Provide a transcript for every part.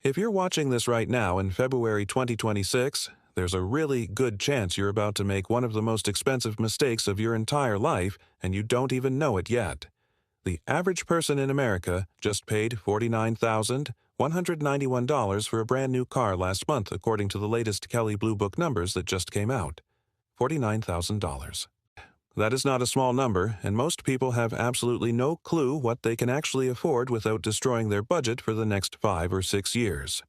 If you're watching this right now in February 2026, there's a really good chance you're about to make one of the most expensive mistakes of your entire life and you don't even know it yet. The average person in America just paid $49,191 for a brand new car last month, according to the latest Kelley Blue Book numbers that just came out. $49,000. That is not a small number, and most people have absolutely no clue what they can actually afford without destroying their budget for the next 5 or 6 years.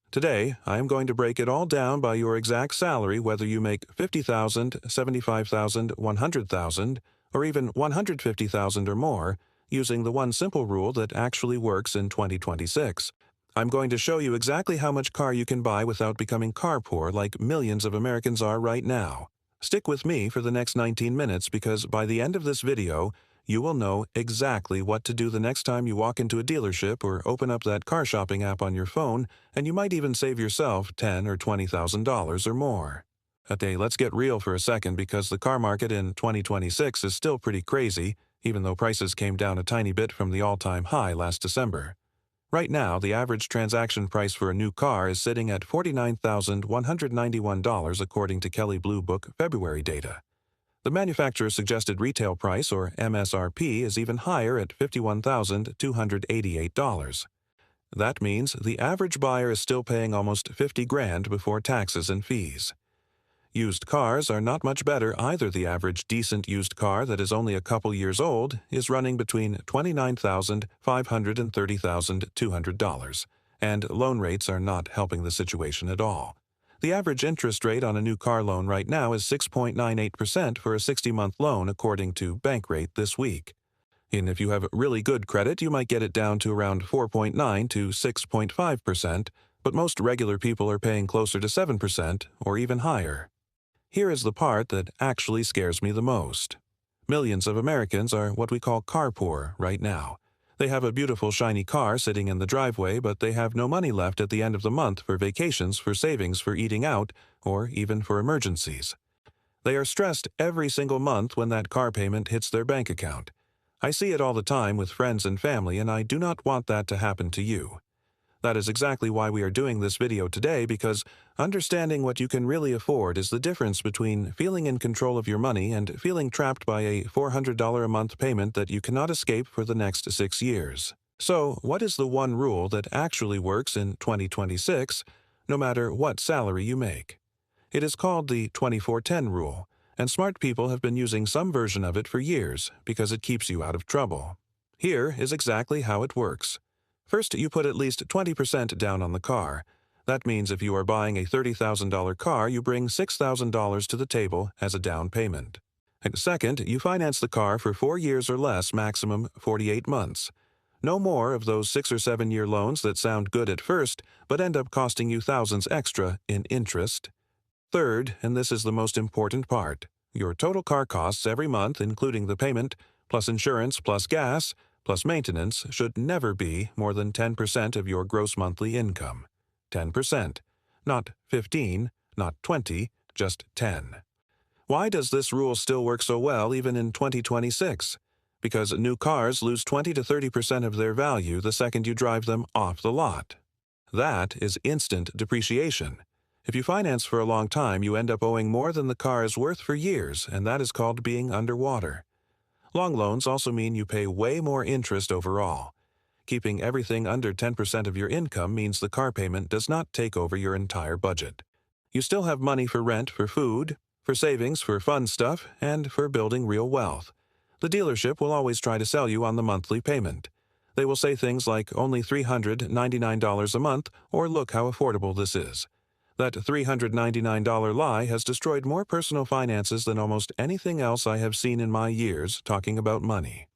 Today, I am going to break it all down by your exact salary, whether you make $50,000, $75,000, $100,000, or even $150,000 or more, using the one simple rule that actually works in 2026. I'm going to show you exactly how much car you can buy without becoming car poor like millions of Americans are right now. Stick with me for the next 19 minutes because by the end of this video, you will know exactly what to do the next time you walk into a dealership or open up that car shopping app on your phone, and you might even save yourself $10,000 or $20,000 or more. Okay, let's get real for a second because the car market in 2026 is still pretty crazy, even though prices came down a tiny bit from the all-time high last December. Right now, the average transaction price for a new car is sitting at $49,191 according to Kelley Blue Book February data. The manufacturer's suggested retail price, or MSRP, is even higher at $51,288. That means the average buyer is still paying almost $50,000 before taxes and fees. Used cars are not much better either. The average decent used car that is only a couple years old is running between $29,500 and $30,200, and loan rates are not helping the situation at all. The average interest rate on a new car loan right now is 6.98% for a 60-month loan according to Bankrate this week. And if you have really good credit, you might get it down to around 4.9 to 6.5%, but most regular people are paying closer to 7% or even higher. Here is the part that actually scares me the most. Millions of Americans are what we call car poor right now. They have a beautiful shiny car sitting in the driveway, but they have no money left at the end of the month for vacations, for savings, for eating out, or even for emergencies. They are stressed every single month when that car payment hits their bank account. I see it all the time with friends and family, and I do not want that to happen to you. That is exactly why we are doing this video today, because understanding what you can really afford is the difference between feeling in control of your money and feeling trapped by a $400 a month payment that you cannot escape for the next 6 years. So, what is the one rule that actually works in 2026, no matter what salary you make? It is called the 24-10 rule, and smart people have been using some version of it for years because it keeps you out of trouble. Here is exactly how it works. First, you put at least 20% down on the car. That means if you are buying a $30,000 car, you bring $6,000 to the table as a down payment. And second, you finance the car for 4 years or less, maximum 48 months. No more of those 6 or 7 year loans that sound good at first, but end up costing you thousands extra in interest. Third, and this is the most important part, your total car costs every month, including the payment, plus insurance, plus gas, plus maintenance, should never be more than 10% of your gross monthly income. 10%. Not 15, not 20, just 10. Why does this rule still work so well even in 2026? Because new cars lose 20 to 30% of their value the second you drive them off the lot. That is instant depreciation. If you finance for a long time, you end up owing more than the car is worth for years, and that is called being underwater. Long loans also mean you pay way more interest overall. Keeping everything under 10% of your income means the car payment does not take over your entire budget. You still have money for rent, for food, for savings, for fun stuff, and for building real wealth. The dealership will always try to sell you on the monthly payment. They will say things like only $399 a month, or look how affordable this is. That $399 lie has destroyed more personal finances than almost anything else I have seen in my years talking about money.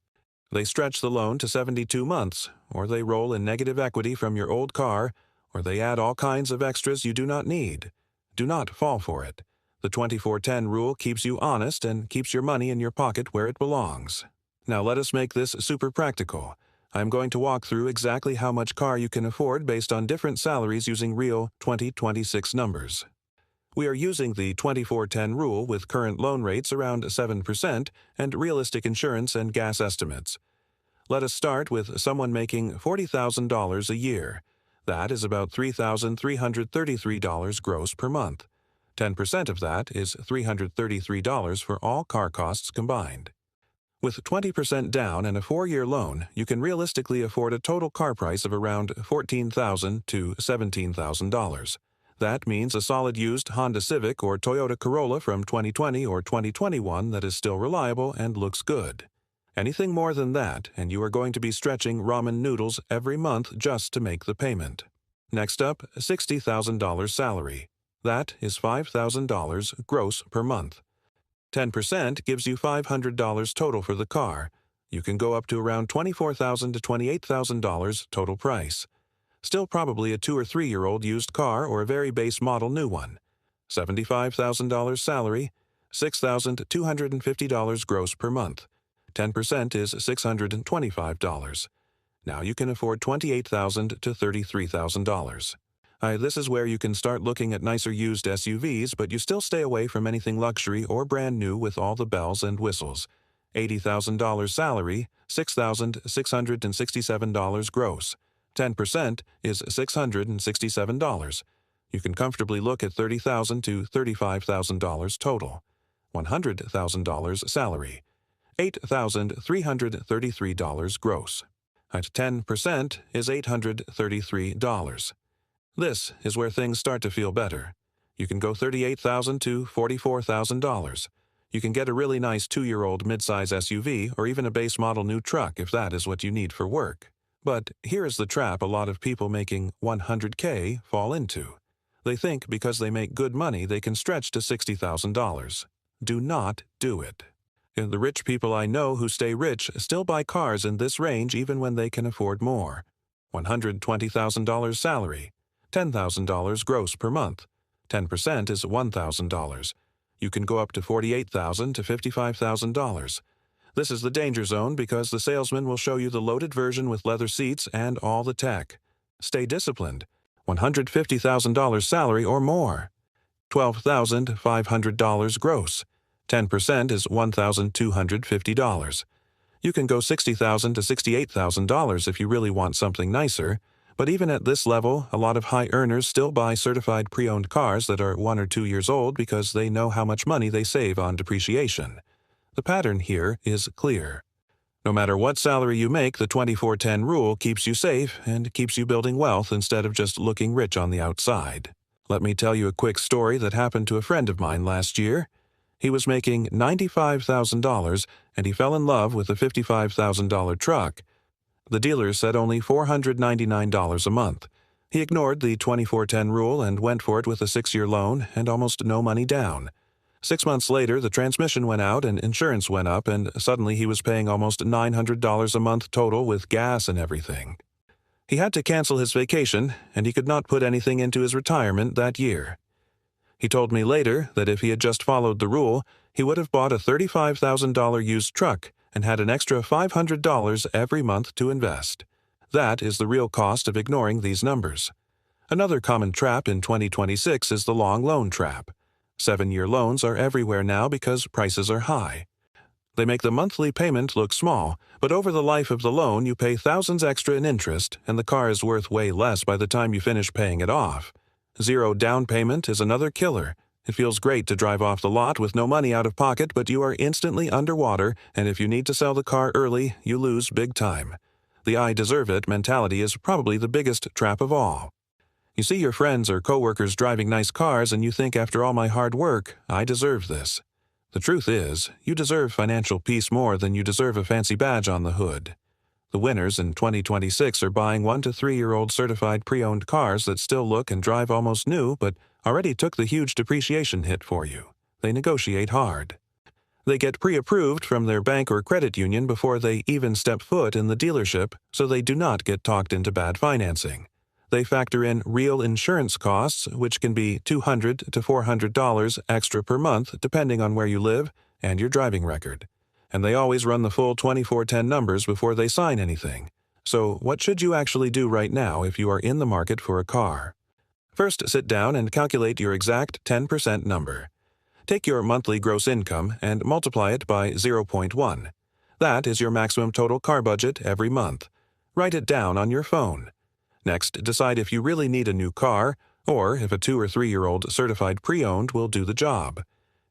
They stretch the loan to 72 months, or they roll in negative equity from your old car, or they add all kinds of extras you do not need. Do not fall for it. The 24-10 rule keeps you honest and keeps your money in your pocket where it belongs. Now let us make this super practical. I'm going to walk through exactly how much car you can afford based on different salaries using real 2026 numbers. We are using the 24-10 rule with current loan rates around 7% and realistic insurance and gas estimates. Let us start with someone making $40,000 a year. That is about $3,333 gross per month. 10% of that is $333 for all car costs combined. With 20% down and a 4-year loan, you can realistically afford a total car price of around $14,000 to $17,000. That means a solid used Honda Civic or Toyota Corolla from 2020 or 2021 that is still reliable and looks good. Anything more than that, and you are going to be stretching ramen noodles every month just to make the payment. Next up, $60,000 salary. That is $5,000 gross per month. 10% gives you $500 total for the car. You can go up to around $24,000 to $28,000 total price. Still probably a 2 or 3-year-old used car or a very base model new one. $75,000 salary, $6,250 gross per month. 10% is $625. Now you can afford $28,000 to $33,000. This is where you can start looking at nicer used SUVs, but you still stay away from anything luxury or brand new with all the bells and whistles. $80,000 salary, $6,667 gross. 10% is $667. You can comfortably look at $30,000 to $35,000 total. $100,000 salary, $8,333 gross. At 10% is $833. This is where things start to feel better. You can go $38,000 to $44,000. You can get a really nice 2-year-old midsize SUV or even a base model new truck if that is what you need for work. But here is the trap a lot of people making $100K fall into. They think because they make good money they can stretch to $60,000. Do not do it. The rich people I know who stay rich still buy cars in this range even when they can afford more. $120,000 salary, $10,000 gross per month. 10% is $1,000. You can go up to $48,000 to $55,000. This is the danger zone because the salesman will show you the loaded version with leather seats and all the tech. Stay disciplined. $150,000 salary or more. $12,500 gross. 10% is $1,250. You can go $60,000 to $68,000 if you really want something nicer, but even at this level, a lot of high earners still buy certified pre-owned cars that are 1 or 2 years old because they know how much money they save on depreciation. The pattern here is clear. No matter what salary you make, the 24/10 rule keeps you safe and keeps you building wealth instead of just looking rich on the outside. Let me tell you a quick story that happened to a friend of mine last year. He was making $95,000 and he fell in love with a $55,000 truck. The dealer said only $499 a month. He ignored the 24/10 rule and went for it with a 6-year loan and almost no money down. 6 months later, the transmission went out and insurance went up, and suddenly he was paying almost $900 a month total with gas and everything. He had to cancel his vacation, and he could not put anything into his retirement that year. He told me later that if he had just followed the rule, he would have bought a $35,000 used truck and had an extra $500 every month to invest. That is the real cost of ignoring these numbers. Another common trap in 2026 is the long loan trap. 7-year loans are everywhere now because prices are high. They make the monthly payment look small, but over the life of the loan you pay thousands extra in interest, and the car is worth way less by the time you finish paying it off. Zero down payment is another killer. It feels great to drive off the lot with no money out of pocket, but you are instantly underwater, and if you need to sell the car early, you lose big time. The "I deserve it" mentality is probably the biggest trap of all. You see your friends or coworkers driving nice cars and you think, after all my hard work, I deserve this. The truth is, you deserve financial peace more than you deserve a fancy badge on the hood. The winners in 2026 are buying 1 to 3-year-old certified pre-owned cars that still look and drive almost new but already took the huge depreciation hit for you. They negotiate hard. They get pre-approved from their bank or credit union before they even step foot in the dealership, so they do not get talked into bad financing. They factor in real insurance costs, which can be $200 to $400 extra per month depending on where you live and your driving record. And they always run the full 24/10 numbers before they sign anything. So what should you actually do right now if you are in the market for a car? First, sit down and calculate your exact 10% number. Take your monthly gross income and multiply it by 0.1. That is your maximum total car budget every month. Write it down on your phone. Next, decide if you really need a new car, or if a 2 or 3-year-old certified pre-owned will do the job.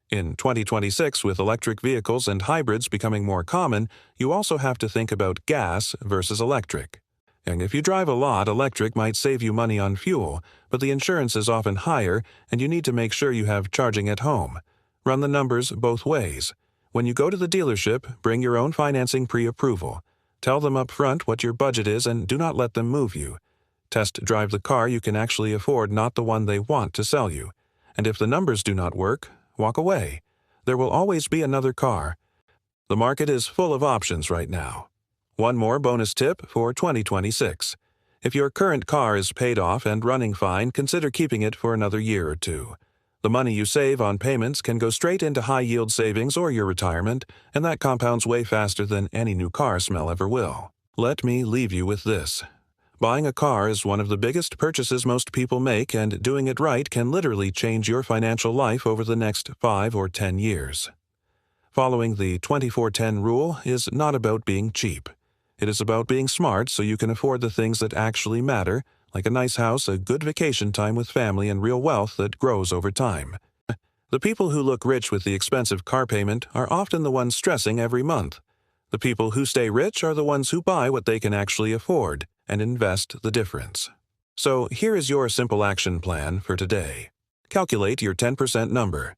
In 2026, with electric vehicles and hybrids becoming more common, you also have to think about gas versus electric. And if you drive a lot, electric might save you money on fuel, but the insurance is often higher, and you need to make sure you have charging at home. Run the numbers both ways. When you go to the dealership, bring your own financing pre-approval. Tell them up front what your budget is and do not let them move you. Test drive the car you can actually afford, not the one they want to sell you. And if the numbers do not work, walk away. There will always be another car. The market is full of options right now. One more bonus tip for 2026. If your current car is paid off and running fine, consider keeping it for another year or two. The money you save on payments can go straight into high-yield savings or your retirement, and that compounds way faster than any new car smell ever will. Let me leave you with this. Buying a car is one of the biggest purchases most people make, and doing it right can literally change your financial life over the next 5 or 10 years. Following the 24-10 rule is not about being cheap. It is about being smart so you can afford the things that actually matter, like a nice house, a good vacation time with family, and real wealth that grows over time. The people who look rich with the expensive car payment are often the ones stressing every month. The people who stay rich are the ones who buy what they can actually afford and invest the difference. So here is your simple action plan for today. Calculate your 10% number.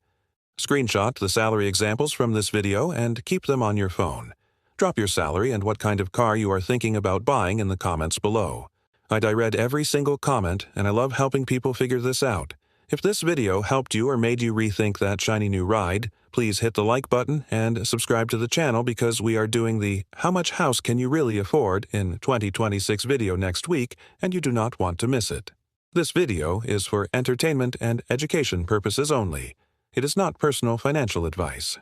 Screenshot the salary examples from this video and keep them on your phone. Drop your salary and what kind of car you are thinking about buying in the comments below. I read every single comment, and I love helping people figure this out. If this video helped you or made you rethink that shiny new ride, please hit the like button and subscribe to the channel, because we are doing the How Much House Can You Really Afford in 2026 video next week, and you do not want to miss it. This video is for entertainment and education purposes only. It is not personal financial advice.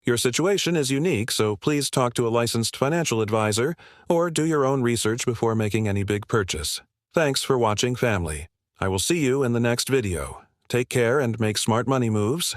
Your situation is unique, so please talk to a licensed financial advisor or do your own research before making any big purchase. Thanks for watching, family. I will see you in the next video. Take care and make smart money moves.